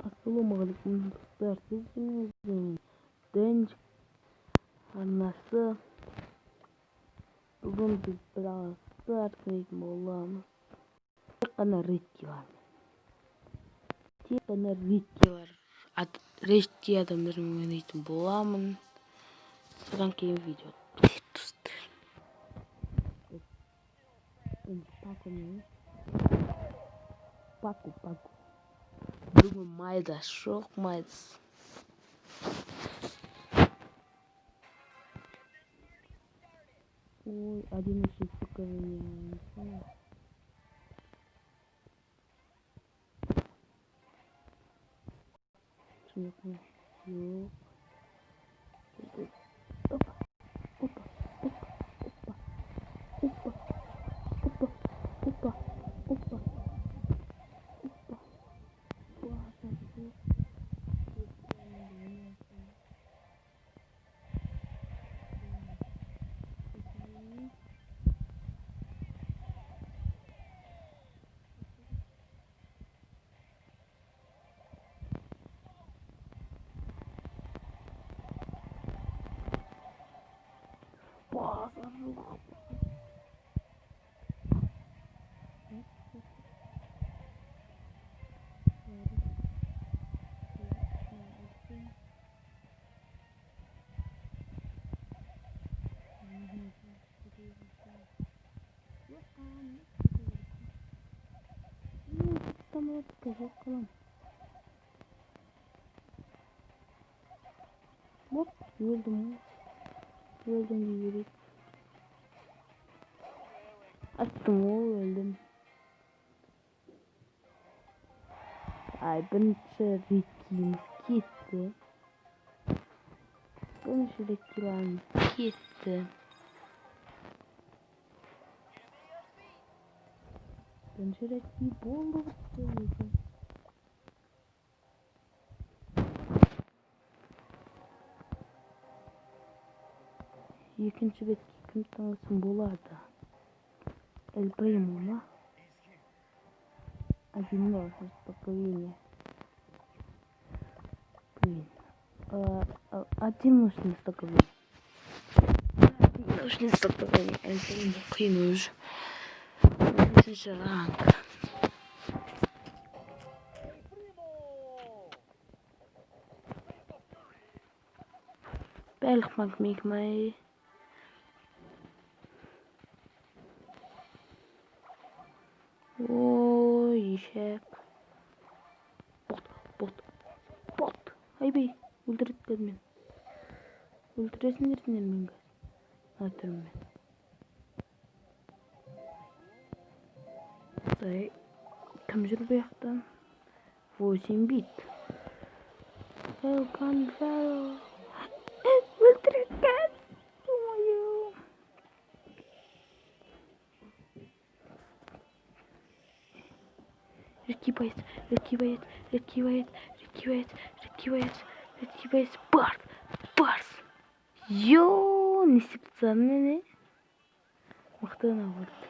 Ассалаумағалейкум достар, сіздің Дэнч арнасы. Бүгін біз біраз ойнайтын боламыз. Тек қана редки адамдармен ойнайтын боламын. Содан кейін видео достар. Паку. Бүгін майдас жоқ, майдас. Ой, 11 стуковыня. Yok. Опа. Вот, öldüm diyerek. Attım öldüm. Ay birinci retkimiz gitti. Birinci retki buldu. İkinci retki kim tanısın болады. El Primo, ¿no? Одиночное столкновение. Одиночное столкновение. El Primo қиын уже. 5-ші ранг. Belg maakt me mee. Ой, ишек. Бот. Айбей, өлтірдіңдер мен. Өлтіресіңдер мен. Атырмын мен. Кім жүр бұл жақтан? 8 бит. Welcome fellow. Өлтірген. Редкий боец. Барс. Йооо, не специально, не? Мықты ана көрді.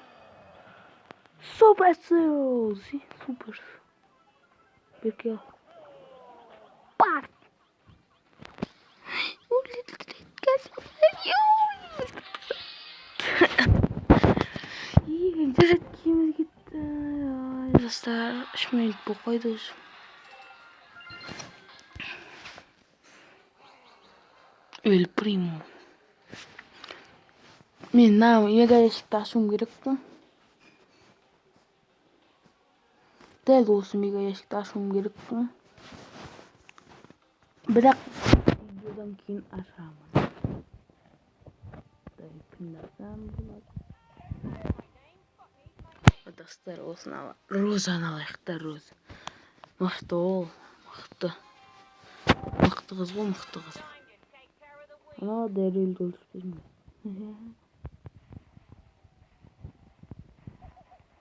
Супер. Бекел. Барс. Екінші редкиіміз кетті. Достар, 3 минут бұл қойды уже. El Primo. Мен мега ящикті ашуым керекпін. Дәл осы мега ящикті ашуым керекпін. Бірақ видеодан кейін ашамын. Пиндардан болады. Достар, осыны ала. Розаны алайық. Роза. Мықты ол. Мықты қыз ғой. Ана дәрел өлтірмеймін.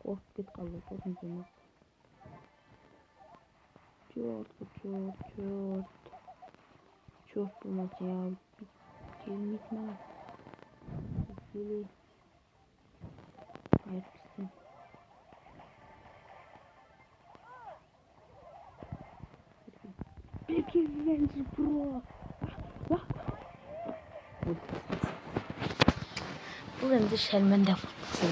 Қорқып кет қалды. Черт болмаса я келмейді маған. Келей. Айтпыстым. Belki Ranger Pro. Bu bence Sherman defaktısı.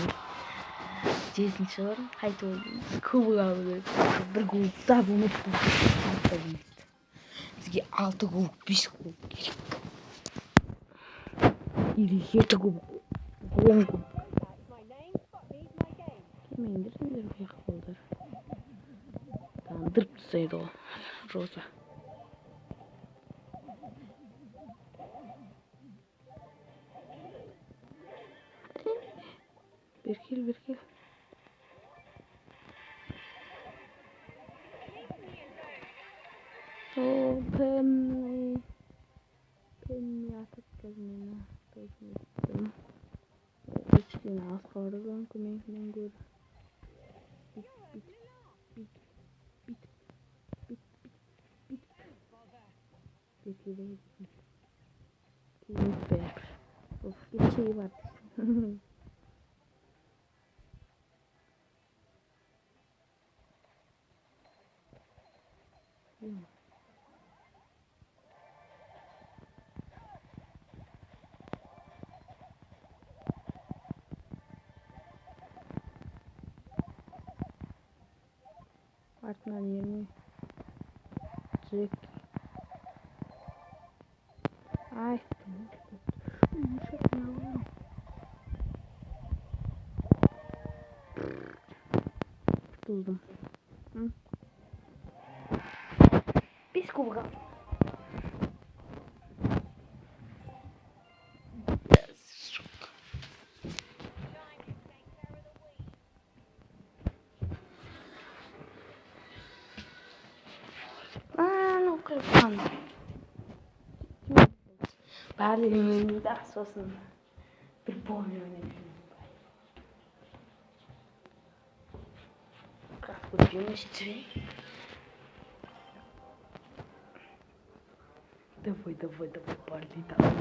Jason çağırın. Haydi oğlum. Kubu aldı. Bir grup daha bunu tuttum. Bizge 6 grup, 5 grup gerek. İri 7 grup. 10 grup. Kime indirsin bir yakıldır. Tamam dırp tutsaydı o. Rosa. Bir kill. Penny atıp gezmeni ettim. Üçlüğüne az kaldı lan kumeyden gör. Bit. Bir kere gittim. Kiyim ver. Of bir şey var. Partner 20. Jack. Ay. Yumuşak ya. Buldum. Hı? Biz kubra. No kırpan. Berlin'in de sosun. Bir boy yönetiyorum. Как бы бьемся. Давай, парни, давай.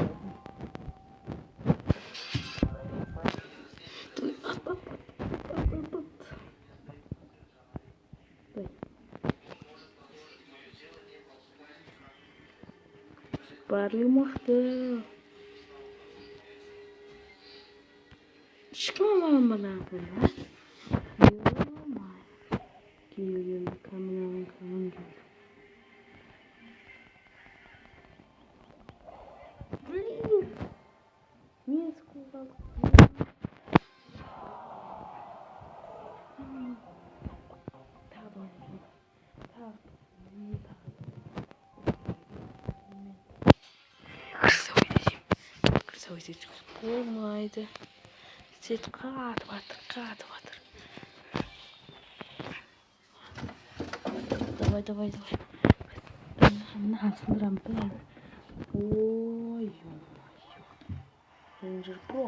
Парли махты. Çıkmamam bana böyle. Geliyorum kameranın kanım gibi. Niye sıkıldık? Красавица. Полмайда. Сет катватыр. Давай. Насындырам бәрін. Ой, Ranger Pro.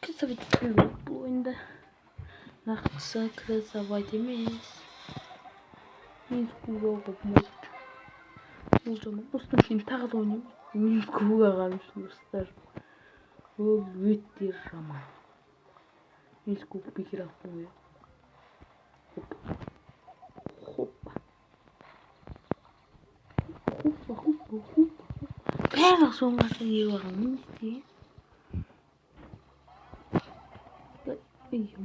Красавица кривок бұл ойында. Нақса красавайт емес. Мен скуға қопмайды. Бұл жаман. Осыдан кейін тағы да ойнайым. Мен скуға қалмышын достар. Ол өте жаман. Мен скуға бекер ақ қойы. Hoppa. Bella sono io anche. Io.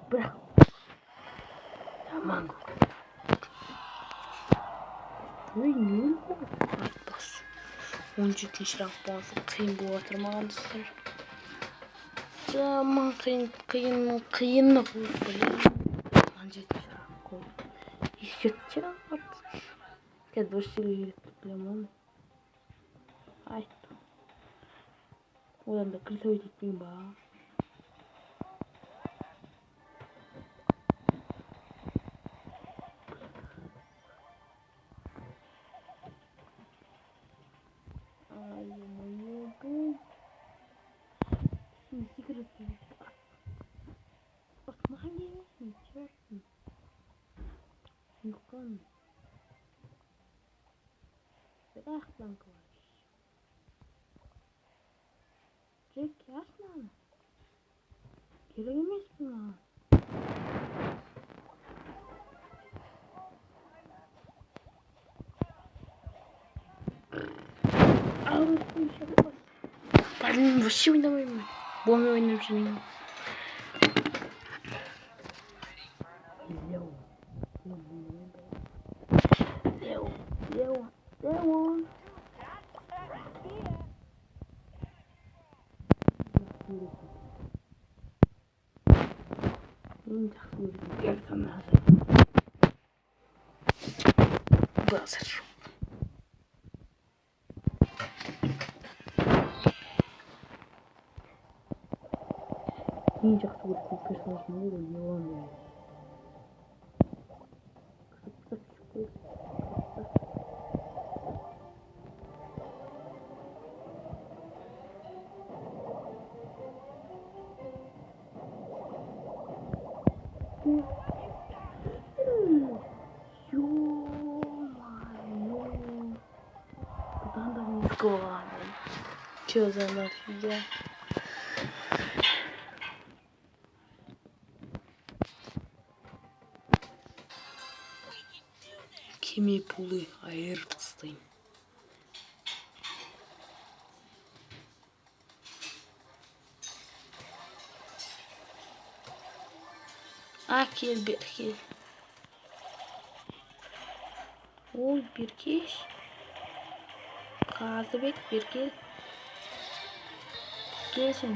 Bravo. Mango. Ой, бас. 17 ранг болса қиын болып жатыр маған достар. Жаман қиын болып білем. 17 ранг болды. Есетте артық. Қазір өшіге білем. Айтты. Одан да кіл сөйлетпейін ба. Yukarı. Echt lang was. Jack, jasna. Gerek емес mi? Блин, вообще ойнамаймын. Болмай ойнап жүрмін. Леон. Ең жақсы көретін персонажы. Базар. Ең жақсы көретін персонажым ол Леон. Ё-моё. Куда она не складывает? Чё за нафига? Кеме пулы айырып тастайын. Кел, Беркеш. Ой, Беркеш. Қазыбек, Беркел. Келсін,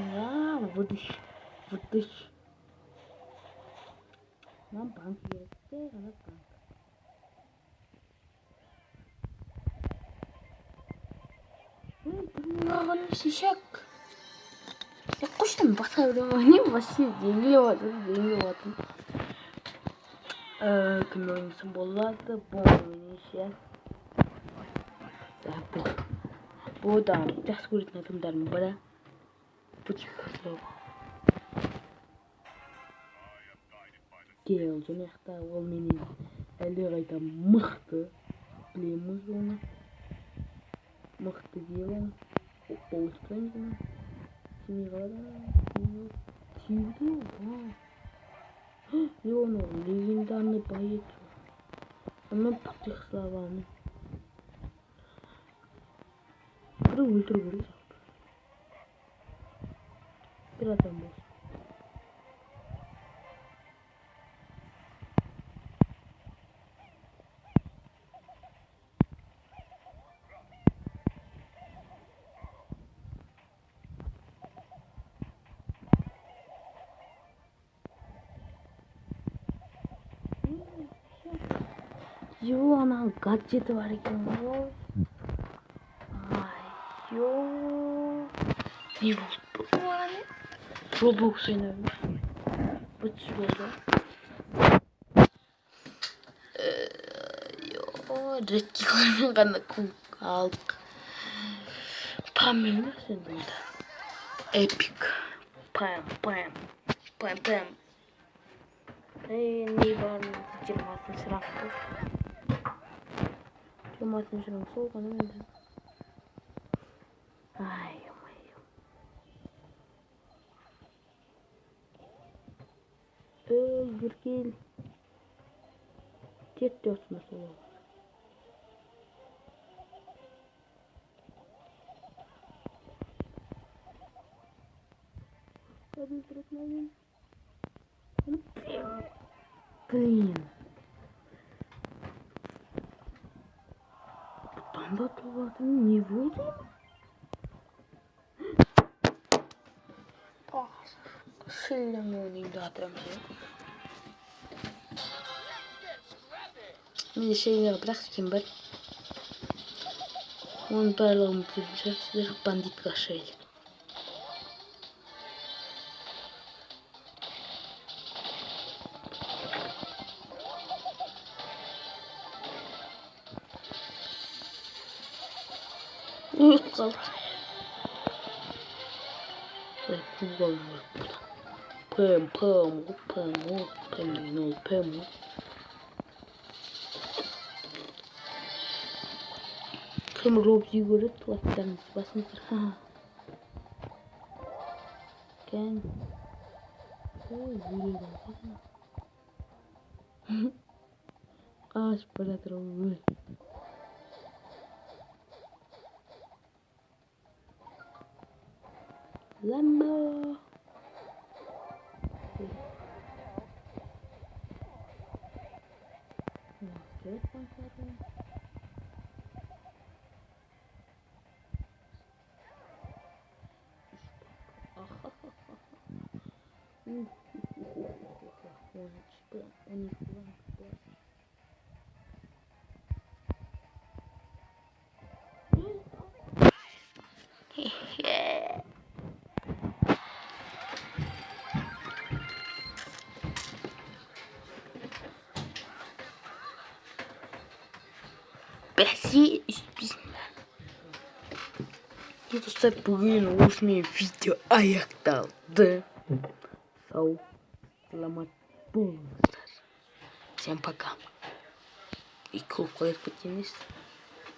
выдыш. Нам банк керек. Тек қана банк. Маған шишак. Я қойшым басқа біреу ойнаймын, вообще жеңіліп жатыр. Кім ойнасам болады? Бұл ойнайшы. Бұл да жақсы көретін адамдарымның бірі. Пучкаслов. Гейл жөнекті ол менен әлде қайда мықты. Білеміз оны. Мықты Гейл. Оғыстан жена. Кеме қалады. Тиуді. Леон ол легендарный боец. Мен Пучкаслованы. Бір өлтіру керек. Bir adam olsun. Yo, ana gadget var ekan. Yo. Ne oldu bu yani? Roblox oynuyorum. Bu şurada. Yo, redki koymaganı aldık. Pamir nasıl burada? Epic. Pam. Ne var? 20 sıraftı. 20 sıraftı soğuk anlamadım. Ay. Berkil. Jet diyorsun mesela. Hadi bırakmayın. Блин. Buradan da tuvaletimi niye vurdun? Sillem oynayayım da hatırlamıyorum. Bir şeyleri bırakayım ben. Onu darlalım bir bandit kaşayla. Uyukal. Ve kullanım var burada. Pem. Kım Robzi görüp tuvaletlerimiz basmıştır. Gel. Ой, вылезла. Аж протрогал. Ламбо. Merci. Это все bugün oluşmuyor video ayaktaldı. Salamat bulunuzlar. Всем пока. И клуб подписывайтесь.